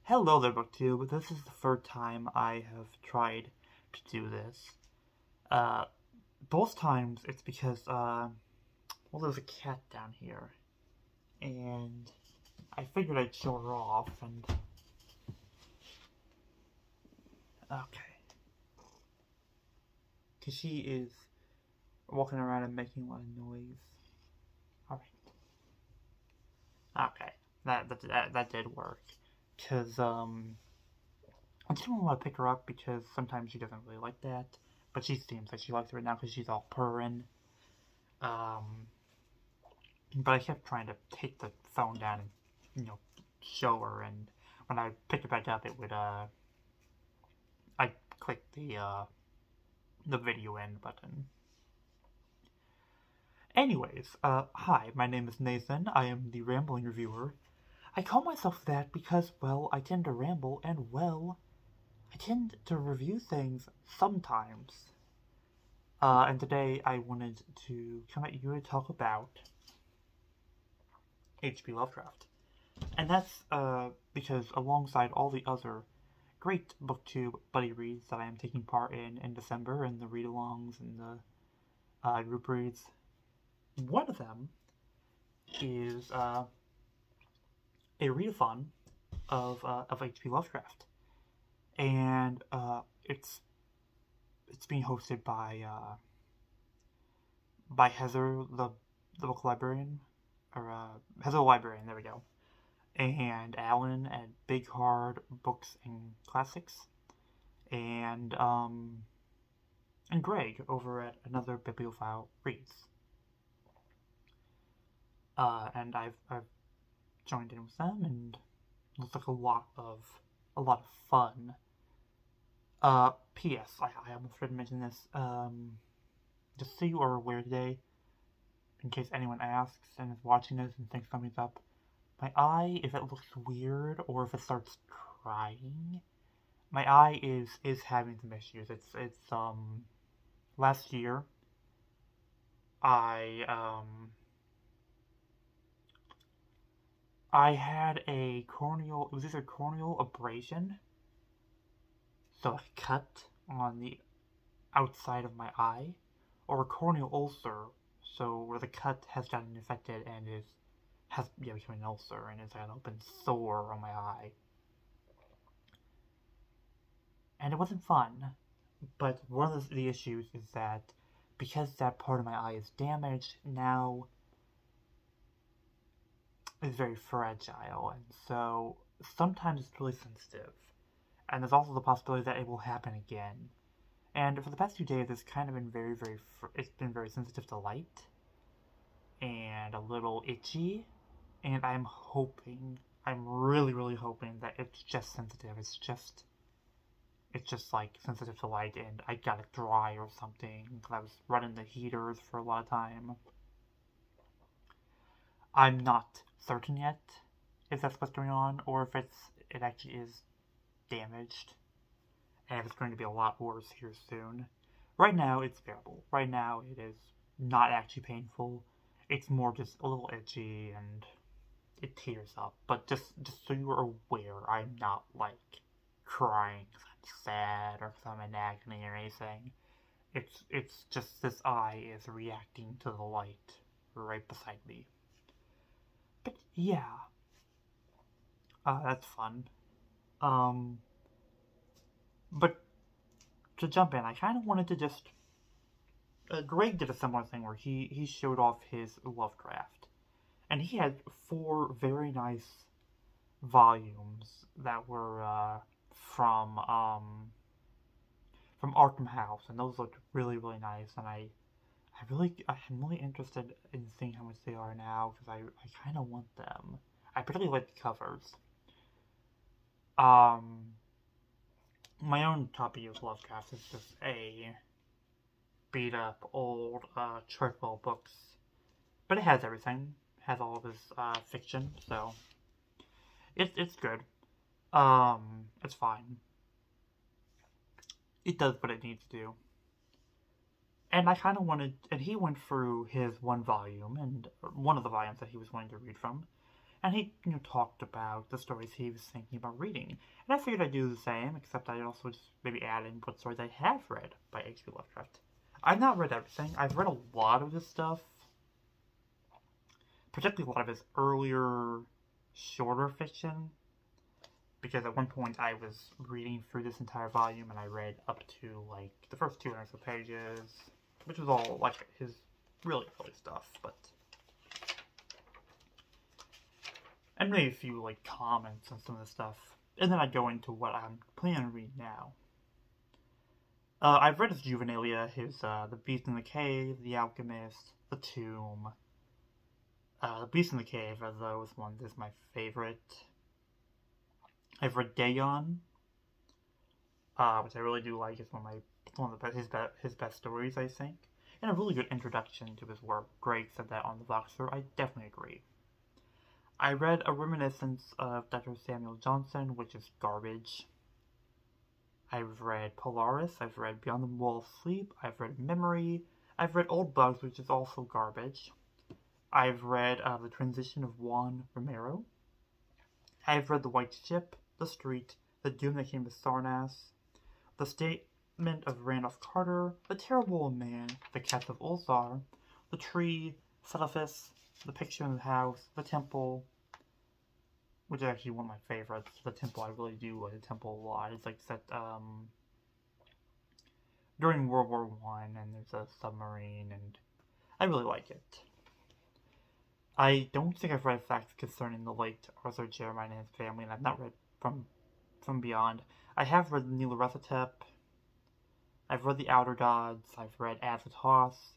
Hello there, BookTube. This is the third time I have tried to do this. Both times it's because, well, there's a cat down here. And I figured I'd show her off, and... Okay. Because she is walking around and making a lot of noise. Alright. Okay. That did work. Because, I just don't want to pick her up because sometimes she doesn't really like that. But she seems like she likes it right now because she's all purring. But I kept trying to take the phone down and, show her. And when I picked it back up, it would, I clicked the video end button. Anyways, hi, my name is Nathan. I am the Rambling Reviewer. I call myself that because, well, I tend to ramble, and, well, I tend to review things sometimes. And today I wanted to come at you to talk about H.P. Lovecraft. And that's, because alongside all the other great BookTube buddy reads that I am taking part in December, and the read-alongs and the, group reads, one of them is, a readathon of H.P. Lovecraft, and it's being hosted by Heather, the book librarian, or Heather the librarian. There we go, and Alan at Big Hard Books and Classics, and Greg over at Another Bibliophile Reads. And I've joined in with them, and it looks like a lot of fun. P.S. I almost forgot to mention this. Just so you are aware today, in case anyone asks and is watching this and thinks something's up, my eye, if it looks weird or if it starts crying, my eye is having some issues. It's last year I had a corneal, it was either corneal abrasion, so a cut on the outside of my eye, or a corneal ulcer, so where the cut has gotten infected and has become an ulcer, and it's like an open sore on my eye. And it wasn't fun, but one of the issues is that because that part of my eye is damaged, now is very fragile, and so sometimes it's really sensitive. And there's also the possibility that it will happen again. And for the past few days, it's kind of been it's been very sensitive to light, and a little itchy, and I'm really, really hoping that it's just sensitive. It's just like sensitive to light, and I got it dry or something, because I was running the heaters for a lot of time. I'm not certain yet if that's what's going on, or if it actually is damaged, and if it's going to be a lot worse here soon. Right now, it's bearable. Right now, it is not actually painful. It's more just a little itchy, and it tears up. But just so you are aware, I'm not, like, crying because I'm sad, or because I'm in agony or anything. It's just this eye is reacting to the light right beside me. But yeah, that's fun. But to jump in, I kind of wanted to just... Greg did a similar thing where he showed off his Lovecraft. And he had 4 very nice volumes that were from Arkham House, and those looked really, really nice, and I'm really interested in seeing how much they are now, because I kind of want them. I particularly like the covers. My own copy of Lovecraft is just a beat-up old Chartwell books, but it has everything. It has all of his fiction, so it's good. It's fine. It does what it needs to do. And I kind of wanted, and he went through his one volume, and one of the volumes that he was wanting to read from, and he, talked about the stories he was thinking about reading. And I figured I'd do the same, except I'd also just maybe add in what stories I have read by H.P. Lovecraft. I've not read everything. I've read a lot of his stuff, particularly a lot of his earlier, shorter fiction, because at one point I was reading through this entire volume and I read up to, like, the first 200 pages, which was all, like, his really early stuff, but... And maybe a few, like, comments on some of the stuff. And then I'd go into what I'm planning to read now. I've read his juvenilia, his, The Beast in the Cave, The Alchemist, The Tomb. The Beast in the Cave, of those ones, is my favorite. I've read Dagon, which I really do like. It's one of his best stories, I think. And a really good introduction to his work. Greg said that on the Voxer. I definitely agree. I read A Reminiscence of Dr. Samuel Johnson, which is garbage. I've read Polaris, I've read Beyond the Wall of Sleep, I've read Memory, I've read Old Bugs, which is also garbage. I've read The Transition of Juan Romero. I've read The White Ship, The Street, The Doom That Came to Sarnath, The Statement of Randolph Carter, The Terrible Old Man, The Cats of Ulthar, The Tree, Cephas, The Picture in the House, The Temple, which is actually one of my favorites. The Temple, I really do like The Temple a lot. It's like set during World War I, and there's a submarine, and I really like it. I don't think I've read facts concerning the late Arthur Jeremiah and his family, and I've not read From Beyond. I have read Nyarlathotep. I've read The Outer Gods. I've read Azathoth.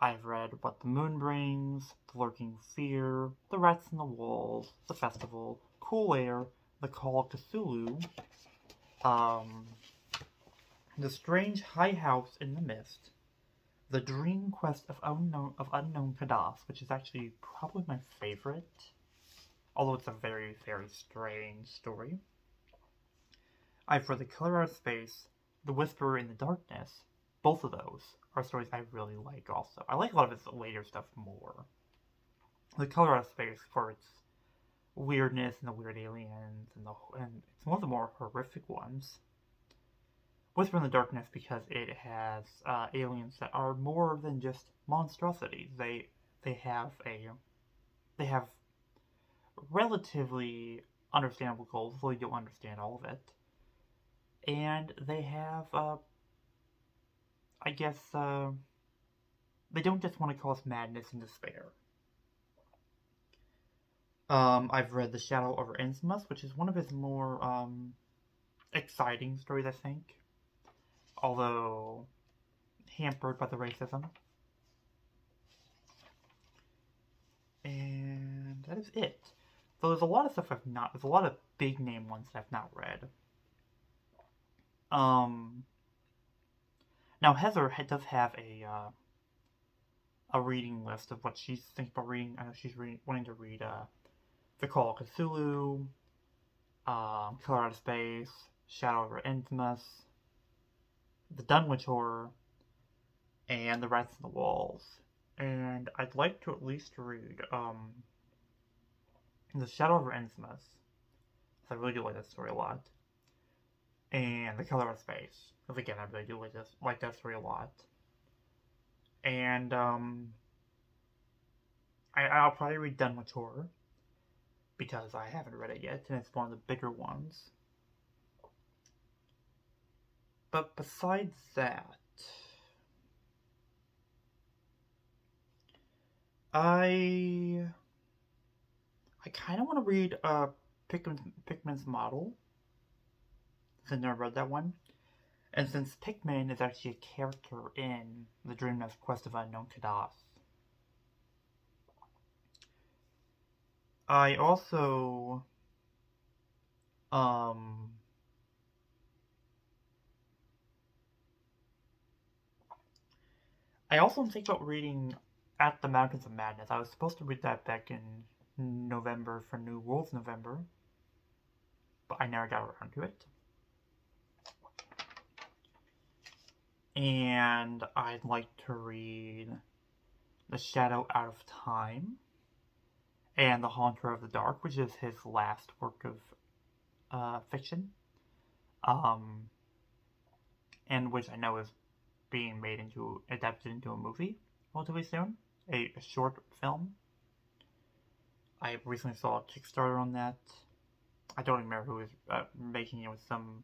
I've read What the Moon Brings, The Lurking Fear, The Rats in the Walls, The Festival, Cool Air, The Call of Cthulhu, The Strange High House in the Mist, The Dream Quest of Unknown Kadath, which is actually probably my favorite, although it's a very, very strange story. I've read The Killer Out of Space, The Whisperer in the Darkness. Both of those are stories I really like also. I like a lot of his later stuff more. The Color Out of Space for its weirdness and the weird aliens, and it's one of the more horrific ones. Whisper in the Darkness because it has aliens that are more than just monstrosities. They have relatively understandable goals, though you don't understand all of it. And they have I guess, they don't just want to cause madness and despair. I've read The Shadow over Innsmouth, which is one of his more, exciting stories, I think. Although, hampered by the racism. And that is it. So there's a lot of stuff there's a lot of big name ones that I've not read. Now, Heather does have a reading list of what she's thinking about reading. I know she's wanting to read The Call of Cthulhu, Killer Out of Space, Shadow over Innsmouth, The Dunwich Horror, and The Rats in the Walls. And I'd like to at least read The Shadow over Innsmouth. I really do like that story a lot. And The Color of Space. Because again, I really do like that story a lot. And I'll probably read Dunwich Horror, because I haven't read it yet, and it's one of the bigger ones. But besides that, I kind of want to read Pickman's Model. I've never read that one. And since Pickman is actually a character in the Dreamnest Quest of Unknown Kadath. I also think about reading At the Mountains of Madness. I was supposed to read that back in November for New Worlds November, but I never got around to it. And I'd like to read The Shadow Out of Time, and The Haunter of the Dark, which is his last work of fiction, and which I know is being adapted into a movie relatively soon, a short film. I recently saw a Kickstarter on that. I don't remember who was making it. With some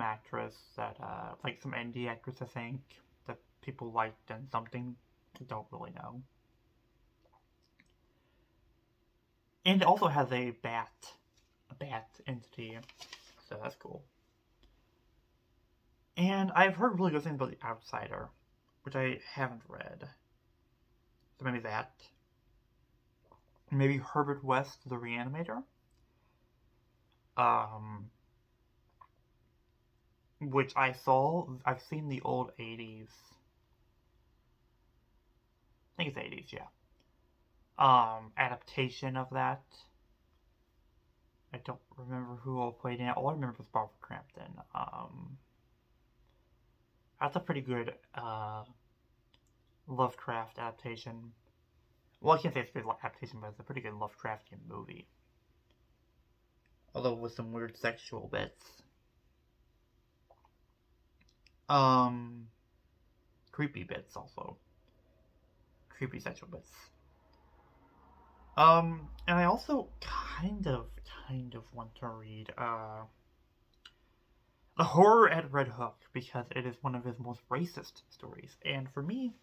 actress that like some indie actress, I think, that people liked and something. I don't really know. And it also has a bat entity, so that's cool. And I've heard really good things about The Outsider, which I haven't read. So maybe that. Maybe Herbert West, the Reanimator. Which I've seen the old 80s. I think it's 80s, yeah. Adaptation of that. I don't remember who all played in it. All I remember was Barbara Crampton. That's a pretty good Lovecraft adaptation. Well, I can't say it's a good adaptation, but it's a pretty good Lovecraftian movie. Although with some weird sexual bits. Creepy bits also. Creepy sexual bits. And I also kind of want to read, The Horror at Red Hook, because it is one of his most racist stories. And for me,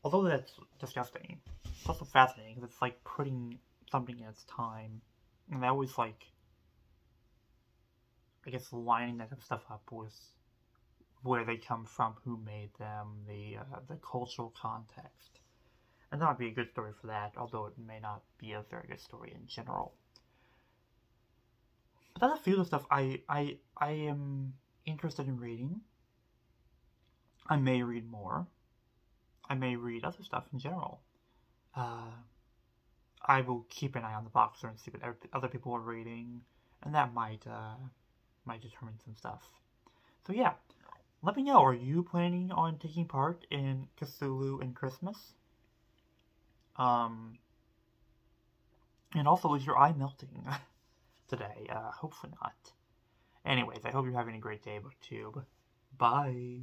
although that's disgusting, it's also fascinating, because it's like putting something in its time. And I always like, I guess, lining that stuff up with where they come from, who made them, the cultural context. And that might be a good story for that, although it may not be a very good story in general. But that's a few of the stuff I am interested in reading. I may read more. I may read other stuff in general. I will keep an eye on the Boxer and see what other people are reading, and that might determine some stuff. So yeah, let me know. Are you planning on taking part in Cthulhu and Christmas? And also, is your eye melting today? Hopefully not. Anyways, I hope you're having a great day, BookTube. Bye.